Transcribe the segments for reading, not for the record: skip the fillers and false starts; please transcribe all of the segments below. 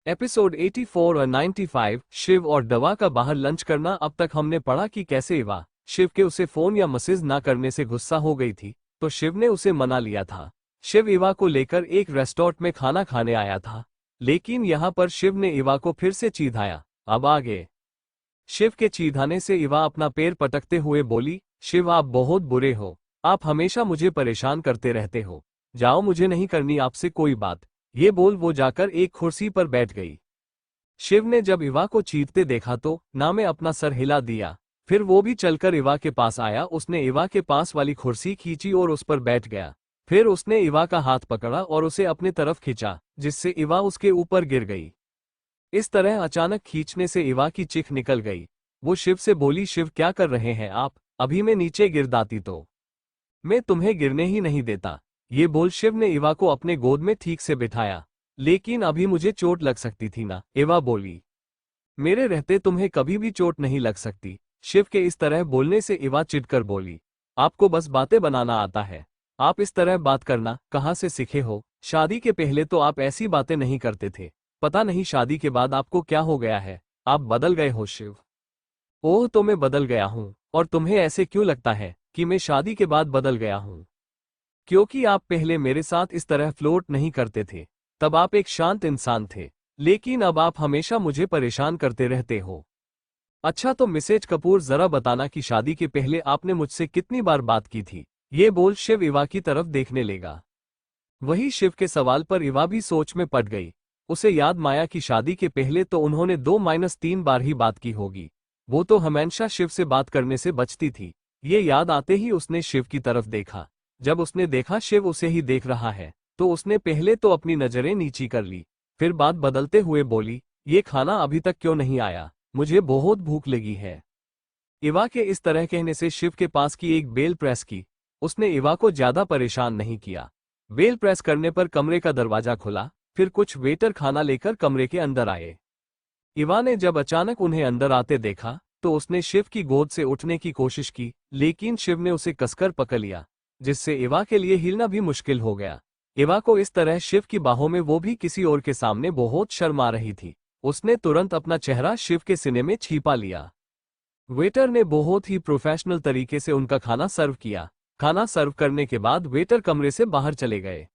Episode 84 और 95 शिव और दवा का बाहर लंच करना। अब तक हमने पढ़ा कि कैसे इवा शिव के उसे फोन या मैसेज ना करने से गुस्सा हो गई थी, तो शिव ने उसे मना लिया था। शिव इवा को लेकर एक रेस्टोरेंट में खाना खाने आया था, लेकिन यहाँ पर शिव ने इवा को फिर से चीधाया। अब आगे शिव के चीधाने से इवा अपना पैर पटकते हुए बोली, शिव आप बहुत बुरे हो, आप हमेशा मुझे परेशान करते रहते हो, जाओ मुझे नहीं करनी आपसे कोई बात। ये बोल वो जाकर एक कुर्सी पर बैठ गई। शिव ने जब इवा को चीखते देखा तो ना में अपना सर हिला दिया, फिर वो भी चलकर इवा के पास आया। उसने इवा के पास वाली कुर्सी खींची और उस पर बैठ गया। फिर उसने इवा का हाथ पकड़ा और उसे अपनी तरफ खींचा, जिससे इवा उसके ऊपर गिर गई। इस तरह अचानक खींचने से इवा की चीख निकल गई। वो शिव से बोली, शिव क्या कर रहे हैं आप, अभी मैं नीचे गिर जाती तो मैं तुम्हें गिरने ही नहीं देता। ये बोल शिव ने इवा को अपने गोद में ठीक से बिठाया। लेकिन अभी मुझे चोट लग सकती थी ना, इवा बोली। मेरे रहते तुम्हें कभी भी चोट नहीं लग सकती। शिव के इस तरह बोलने से इवा चिढ़कर बोली, आपको बस बातें बनाना आता है, आप इस तरह बात करना कहाँ से सीखे हो? शादी के पहले तो आप ऐसी बातें नहीं करते थे, पता नहीं शादी के बाद आपको क्या हो गया है, आप बदल गए हो शिव। ओह तो मैं बदल गया हूँ, और तुम्हें ऐसे क्यों लगता है कि मैं शादी के बाद बदल गया हूँ? क्योंकि आप पहले मेरे साथ इस तरह फ्लोट नहीं करते थे, तब आप एक शांत इंसान थे, लेकिन अब आप हमेशा मुझे परेशान करते रहते हो। अच्छा तो मिसेज कपूर जरा बताना कि शादी के पहले आपने मुझसे कितनी बार बात की थी? ये बोल शिव इवा की तरफ देखने लगा। वही शिव के सवाल पर इवा भी सोच में पड़ गई। उसे याद माया कि शादी के पहले तो उन्होंने 2-3 बार ही बात की होगी। वो तो हमेशा शिव से बात करने से बचती थी। ये याद आते ही उसने शिव की तरफ देखा। जब उसने देखा शिव उसे ही देख रहा है, तो उसने पहले तो अपनी नजरें नीची कर ली, फिर बात बदलते हुए बोली, ये खाना अभी तक क्यों नहीं आया? मुझे बहुत भूख लगी है। इवा के इस तरह कहने से शिव के पास की एक बेल प्रेस की। उसने इवा को ज्यादा परेशान नहीं किया। बेल प्रेस करने पर कमरे का दरवाजा खुला, फिर कुछ वेटर खाना लेकर कमरे के अंदर आए। इवा ने जब अचानक उन्हें अंदर आते देखा, तो उसने शिव की गोद से उठने की कोशिश की, लेकिन शिव ने उसे कसकर पकड़ लिया, जिससे इवा के लिए हिलना भी मुश्किल हो गया। इवा को इस तरह शिव की बाहों में वो भी किसी और के सामने बहुत शर्म आ रही थी। उसने तुरंत अपना चेहरा शिव के सीने में छिपा लिया। वेटर ने बहुत ही प्रोफेशनल तरीके से उनका खाना सर्व किया। खाना सर्व करने के बाद वेटर कमरे से बाहर चले गए।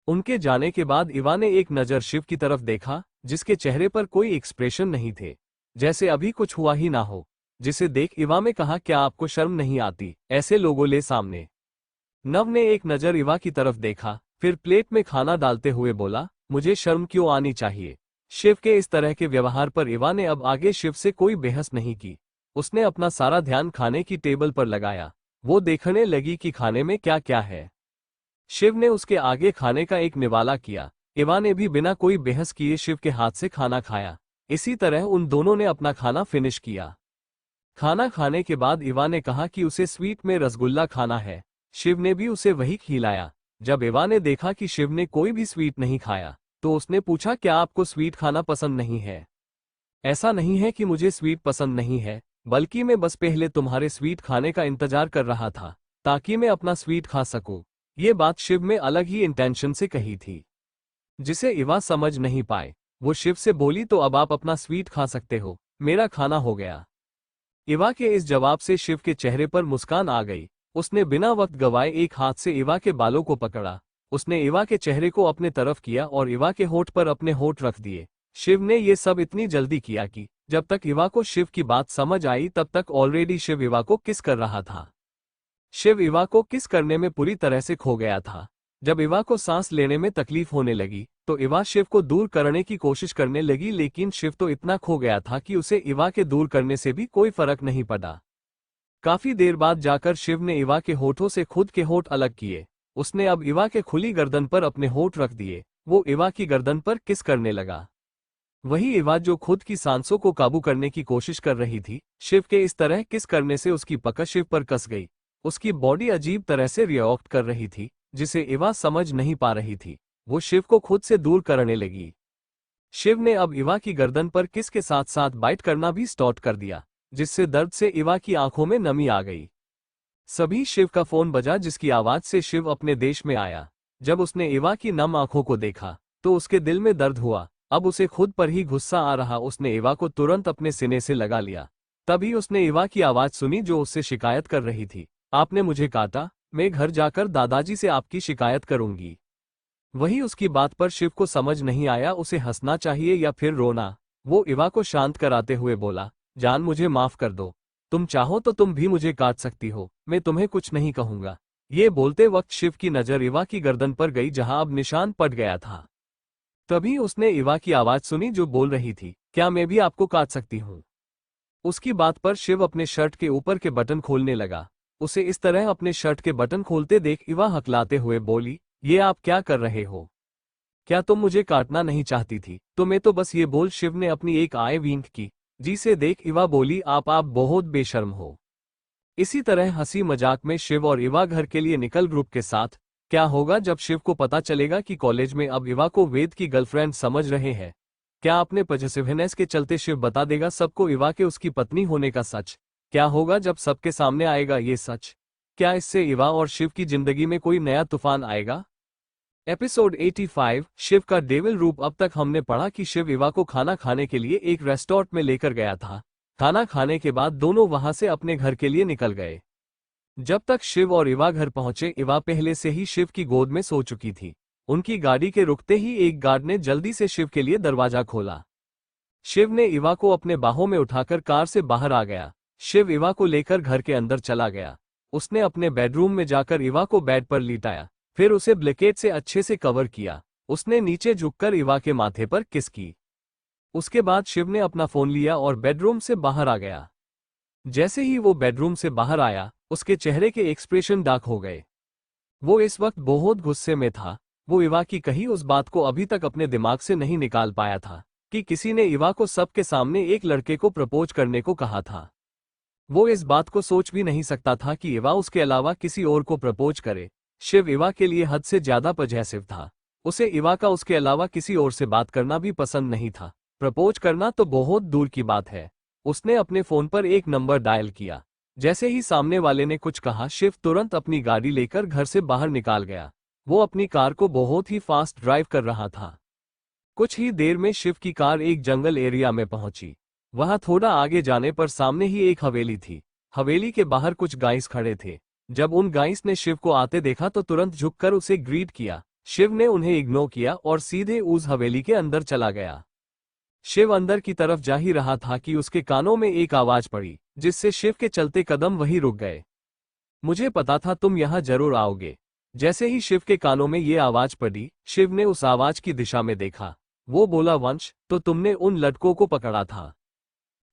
उनके जाने के बाद इवा ने एक नज़र शिव की तरफ देखा, जिसके चेहरे पर कोई एक्सप्रेशन नहीं थे, जैसे अभी कुछ हुआ ही ना हो। जिसे देख इवा में कहा, क्या आपको शर्म नहीं आती ऐसे लोगों ले सामने? नव ने एक नज़र इवा की तरफ देखा, फिर प्लेट में खाना डालते हुए बोला, मुझे शर्म क्यों आनी चाहिए? शिव के इस तरह के व्यवहार पर इवा ने अब आगे शिव से कोई बहस नहीं की। उसने अपना सारा ध्यान खाने की टेबल पर लगाया। वो देखने लगी कि खाने में क्या क्या है। शिव ने उसके आगे खाने का एक निवाला किया। इवा ने भी बिना कोई बहस किए शिव के हाथ से खाना खाया। इसी तरह उन दोनों ने अपना खाना फिनिश किया। खाना खाने के बाद इवा ने कहा कि उसे स्वीट में रसगुल्ला खाना है। शिव ने भी उसे वही खिलाया। जब इवा ने देखा कि शिव ने कोई भी स्वीट नहीं खाया, तो उसने पूछा, क्या आपको स्वीट खाना पसंद नहीं है? ऐसा नहीं है कि मुझे स्वीट पसंद नहीं है, बल्कि मैं बस पहले तुम्हारे स्वीट खाने का इंतजार कर रहा था, ताकि मैं अपना स्वीट खा सकूं। ये बात शिव में अलग ही इंटेंशन से कही थी, जिसे इवा समझ नहीं पाए। वो शिव से बोली, तो अब आप अपना स्वीट खा सकते हो, मेरा खाना हो गया। इवा के इस जवाब से शिव के चेहरे पर मुस्कान आ गई। उसने बिना वक्त गवाए एक हाथ से इवा के बालों को पकड़ा। उसने इवा के चेहरे को अपने तरफ किया और इवा के होठ पर अपने होठ रख दिए। शिव ने ये सब इतनी जल्दी किया कि जब तक इवा को शिव की बात समझ आई, तब तक ऑलरेडी शिव इवा को किस कर रहा था। शिव इवा को किस करने में पूरी तरह से खो गया था। जब इवा को सांस लेने में तकलीफ होने लगी, तो इवा शिव को दूर करने की कोशिश करने लगी, लेकिन शिव तो इतना खो गया था कि उसे इवा के दूर करने से भी कोई फर्क नहीं पड़ा। काफी देर बाद जाकर शिव ने इवा के होठों से खुद के होठ अलग किए। उसने अब इवा के खुली गर्दन पर अपने होठ रख दिए। वो इवा की गर्दन पर किस करने लगा। वही इवा जो खुद की सांसों को काबू करने की कोशिश कर रही थी। शिव के इस तरह किस करने से उसकी पकड़ शिव पर कस गई। उसकी बॉडी अजीब तरह से रिएक्ट कर रही थी, जिसे इवा समझ नहीं पा रही थी। वो शिव को खुद से दूर करने लगी। शिव ने अब इवा की गर्दन पर किस के साथ साथ बाइट करना भी स्टार्ट कर दिया, जिससे दर्द से इवा की आंखों में नमी आ गई। सभी शिव का फोन बजा, जिसकी आवाज से शिव अपने देश में आया। जब उसने इवा की नम आंखों को देखा, तो उसके दिल में दर्द हुआ। अब उसे खुद पर ही गुस्सा आ रहा, उसने इवा को तुरंत अपने सीने से लगा लिया। तभी उसने इवा की आवाज सुनी जो उससे शिकायत कर रही थी। आपने मुझे काटा, मैं घर जाकर दादाजी से आपकी शिकायत करूंगी। वही उसकी बात पर शिव को समझ नहीं आया उसे हंसना चाहिए या फिर रोना। वो इवा को शांत कराते हुए बोला, जान मुझे माफ कर दो, तुम चाहो तो तुम भी मुझे काट सकती हो, मैं तुम्हें कुछ नहीं कहूंगा। ये बोलते वक्त शिव की नजर इवा की गर्दन पर गई जहां अब निशान पड़ गया था। तभी उसने इवा की आवाज सुनी जो बोल रही थी, क्या मैं भी आपको काट सकती हूँ। उसकी बात पर शिव अपने शर्ट के ऊपर के बटन खोलने लगा। उसे इस तरह अपने शर्ट के बटन खोलते देख इवा हकलाते हुए बोली, ये आप क्या कर रहे हो? क्या तुम मुझे काटना नहीं चाहती थी? तो मैं तो बस ये बोल शिव ने अपनी एक आय विंक की। जी से देख इवा बोली, आप बहुत बेशर्म हो। इसी तरह हंसी मजाक में शिव और इवा घर के लिए निकल ग्रुप के साथ। क्या होगा जब शिव को पता चलेगा कि कॉलेज में अब इवा को वेद की गर्लफ्रेंड समझ रहे हैं? क्या अपने पॉजिटिवनेस के चलते शिव बता देगा सबको इवा के उसकी पत्नी होने का सच? क्या होगा जब सबके सामने आएगा ये सच? क्या इससे इवा और शिव की जिंदगी में कोई नया तूफान आएगा? एपिसोड 85 शिव का डेविल रूप। अब तक हमने पढ़ा कि शिव इवा को खाना खाने के लिए एक रेस्टोरेंट में लेकर गया था। खाना खाने के बाद दोनों वहां से अपने घर के लिए निकल गए। जब तक शिव और इवा घर पहुंचे, इवा पहले से ही शिव की गोद में सो चुकी थी। उनकी गाड़ी के रुकते ही एक गार्ड ने जल्दी से शिव के लिए दरवाजा खोला। शिव ने इवा को अपने बाहों में उठाकर कार से बाहर आ गया। शिव इवा को लेकर घर के अंदर चला गया। उसने अपने बेडरूम में जाकर इवा को बेड पर लिटाया, फिर उसे ब्लैंकेट से अच्छे से कवर किया। उसने नीचे झुककर इवा के माथे पर किस की। उसके बाद शिव ने अपना फोन लिया और बेडरूम से बाहर आ गया। जैसे ही वो बेडरूम से बाहर आया, उसके चेहरे के एक्सप्रेशन डार्क हो गए। वो इस वक्त बहुत गुस्से में था। वो इवा की कही उस बात को अभी तक अपने दिमाग से नहीं निकाल पाया था कि किसी ने इवा को सबके सामने एक लड़के को प्रपोज करने को कहा था। वो इस बात को सोच भी नहीं सकता था कि इवा उसके अलावा किसी और को प्रपोज करे। शिव इवा के लिए हद से ज्यादा पॉजेसिव था। उसे इवा का उसके अलावा किसी और से बात करना भी पसंद नहीं था। प्रपोज करना तो बहुत दूर की बात है। उसने अपने फोन पर एक नंबर डायल किया। जैसे ही सामने वाले ने कुछ कहा, शिव तुरंत अपनी गाड़ी लेकर घर से बाहर निकाल गया। वो अपनी कार को बहुत ही फास्ट ड्राइव कर रहा था। कुछ ही देर में शिव की कार एक जंगल एरिया में पहुंची। वहां थोड़ा आगे जाने पर सामने ही एक हवेली थी। हवेली के बाहर कुछ गाइस खड़े थे। जब उन गाइस ने शिव को आते देखा तो तुरंत झुककर उसे ग्रीट किया। शिव ने उन्हें इग्नोर किया और सीधे उस हवेली के अंदर चला गया। शिव अंदर की तरफ जा ही रहा था कि उसके कानों में एक आवाज पड़ी, जिससे शिव के चलते कदम वहीं रुक गए। मुझे पता था तुम यहां जरूर आओगे। जैसे ही शिव के कानों में ये आवाज पड़ी, शिव ने उस आवाज की दिशा में देखा। वो बोला, वंश, तो तुमने उन लड़कों को पकड़ा था?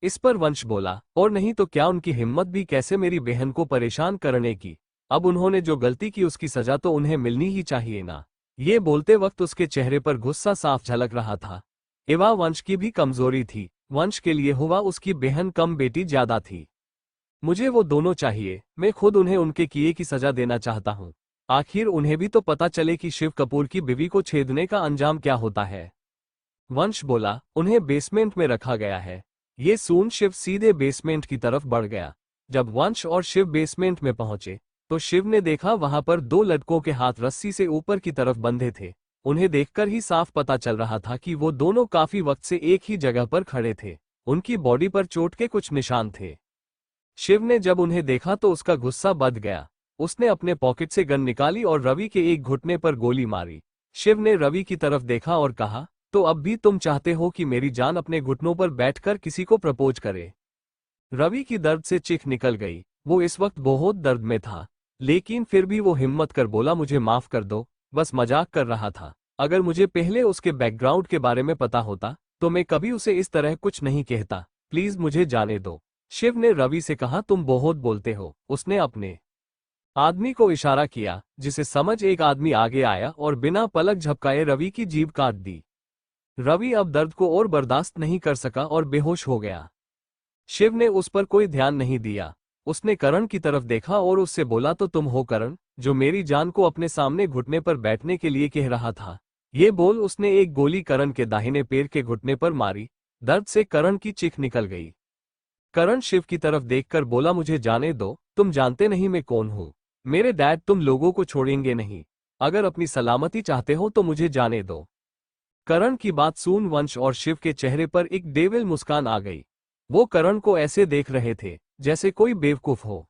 इस पर वंश बोला, और नहीं तो क्या, उनकी हिम्मत भी कैसे मेरी बहन को परेशान करने की। अब उन्होंने जो गलती की उसकी सजा तो उन्हें मिलनी ही चाहिए ना। ये बोलते वक्त उसके चेहरे पर गुस्सा साफ झलक रहा था। इवा वंश की भी कमजोरी थी। वंश के लिए हुआ उसकी बहन कम बेटी ज्यादा थी। मुझे वो दोनों चाहिए। मैं खुद उन्हें उनके किए की सजा देना चाहता हूँ। आखिर उन्हें भी तो पता चले कि शिव कपूर की बीवी को छेदने का अंजाम क्या होता है। वंश बोला, उन्हें बेसमेंट में रखा गया है। ये सुन शिव सीधे बेसमेंट की तरफ बढ़ गया। जब वंश और शिव बेसमेंट में पहुंचे तो शिव ने देखा वहां पर दो लड़कों के हाथ रस्सी से ऊपर की तरफ बंधे थे। उन्हें देखकर ही साफ पता चल रहा था कि वो दोनों काफी वक्त से एक ही जगह पर खड़े थे। उनकी बॉडी पर चोट के कुछ निशान थे। शिव ने जब उन्हें देखा तो उसका गुस्सा बढ़ गया। उसने अपने पॉकेट से गन निकाली और रवि के एक घुटने पर गोली मारी। शिव ने रवि की तरफ देखा और कहा, तो अब भी तुम चाहते हो कि मेरी जान अपने घुटनों पर बैठकर किसी को प्रपोज करे? रवि की दर्द से चीख निकल गई। वो इस वक्त बहुत दर्द में था, लेकिन फिर भी वो हिम्मत कर बोला, मुझे माफ कर दो, बस मजाक कर रहा था। अगर मुझे पहले उसके बैकग्राउंड के बारे में पता होता तो मैं कभी उसे इस तरह कुछ नहीं कहता। प्लीज मुझे जाने दो। शिव ने रवि से कहा, तुम बहुत बोलते हो। उसने अपने आदमी को इशारा किया, जिसे समझ एक आदमी आगे आया और बिना पलक झपकाए रवि की जीभ काट दी। रवि अब दर्द को और बर्दाश्त नहीं कर सका और बेहोश हो गया। शिव ने उस पर कोई ध्यान नहीं दिया। उसने करण की तरफ देखा और उससे बोला, तो तुम हो करण, जो मेरी जान को अपने सामने घुटने पर बैठने के लिए कह रहा था। ये बोल उसने एक गोली करण के दाहिने पैर के घुटने पर मारी। दर्द से करण की चीख निकल गई। करण शिव की तरफ देखकर बोला, मुझे जाने दो, तुम जानते नहीं मैं कौन हूं। मेरे डैड तुम लोगों को छोड़ेंगे नहीं। अगर अपनी सलामती चाहते हो तो मुझे जाने दो। करण की बात सुन वंश और शिव के चेहरे पर एक डेविल मुस्कान आ गई। वो करण को ऐसे देख रहे थे जैसे कोई बेवकूफ हो।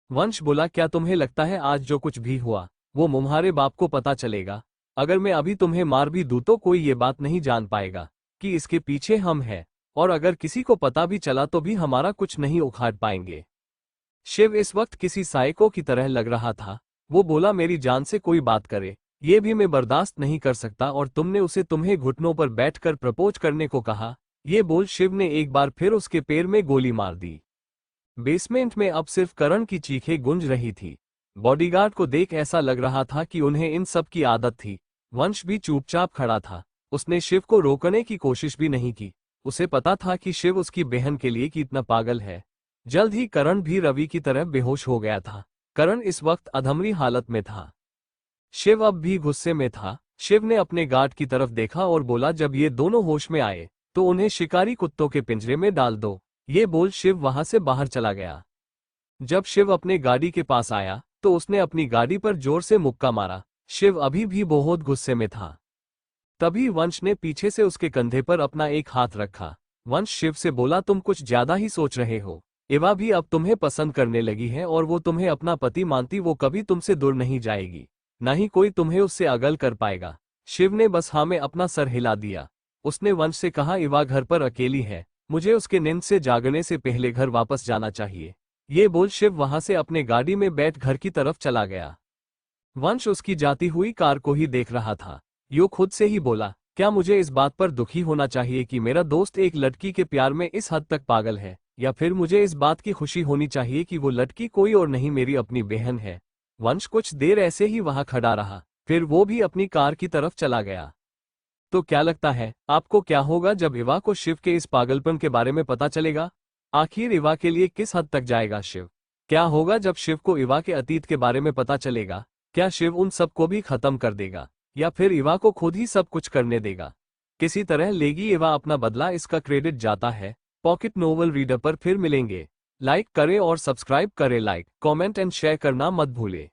वंश बोला, क्या तुम्हें लगता है आज जो कुछ भी हुआ वो तुम्हारे बाप को पता चलेगा? अगर मैं अभी तुम्हें मार भी दूं तो कोई ये बात नहीं जान पाएगा कि इसके पीछे हम हैं, और अगर किसी को पता भी चला तो भी हमारा कुछ नहीं उखाड़ पाएंगे। शिव इस वक्त किसी साइको की तरह लग रहा था। वो बोला, मेरी जान से कोई बात करे ये भी मैं बर्दाश्त नहीं कर सकता, और तुमने उसे तुम्हें घुटनों पर बैठकर प्रपोज करने को कहा। ये बोल शिव ने एक बार फिर उसके पैर में गोली मार दी। बेसमेंट में अब सिर्फ करण की चीखें गूंज रही थी। बॉडीगार्ड को देख ऐसा लग रहा था कि उन्हें इन सब की आदत थी। वंश भी चुपचाप खड़ा था। उसने शिव को रोकने की कोशिश भी नहीं की। उसे पता था कि शिव उसकी बहन के लिए कितना पागल है। जल्द ही करण भी रवि की तरह बेहोश हो गया था। करण इस वक्त अधमरी हालत में था। शिव अब भी गुस्से में था। शिव ने अपने गार्ड की तरफ देखा और बोला, जब ये दोनों होश में आए तो उन्हें शिकारी कुत्तों के पिंजरे में डाल दो। ये बोल शिव वहां से बाहर चला गया। जब शिव अपने गाड़ी के पास आया तो उसने अपनी गाड़ी पर जोर से मुक्का मारा। शिव अभी भी बहुत गुस्से में था। तभी वंश ने पीछे से उसके कंधे पर अपना एक हाथ रखा। वंश शिव से बोला, तुम कुछ ज्यादा ही सोच रहे हो। एवा भी अब तुम्हें पसंद करने लगी है और वो तुम्हें अपना पति मानती। वो कभी तुमसे दूर नहीं जाएगी, ना ही कोई तुम्हें उससे अगल कर पाएगा। शिव ने बस हाँ में अपना सर हिला दिया। उसने वंश से कहा, एवा घर पर अकेली है, मुझे उसके नींद से जागने से पहले घर वापस जाना चाहिए। ये बोल शिव वहां से अपने गाड़ी में बैठ घर की तरफ चला गया। वंश उसकी जाती हुई कार को ही देख रहा था। यो खुद से ही बोला, क्या मुझे इस बात पर दुखी होना चाहिए कि मेरा दोस्त एक लड़की के प्यार में इस हद तक पागल है, या फिर मुझे इस बात की खुशी होनी चाहिए कि वो लड़की कोई और नहीं मेरी अपनी बहन है। वंश कुछ देर ऐसे ही वहां खड़ा रहा, फिर वो भी अपनी कार की तरफ चला गया। तो क्या लगता है आपको, क्या होगा जब इवा को शिव के इस पागलपन के बारे में पता चलेगा? आखिर इवा के लिए किस हद तक जाएगा शिव? क्या होगा जब शिव को इवा के अतीत के बारे में पता चलेगा? क्या शिव उन सब को भी खत्म कर देगा, या फिर इवा को खुद ही सब कुछ करने देगा? किसी तरह लेगी इवा अपना बदला, इसका क्रेडिट जाता है पॉकेट नोवेल रीडर पर। फिर मिलेंगे। लाइक करें और सब्सक्राइब करें। लाइक, कमेंट एंड शेयर करना मत भूलें।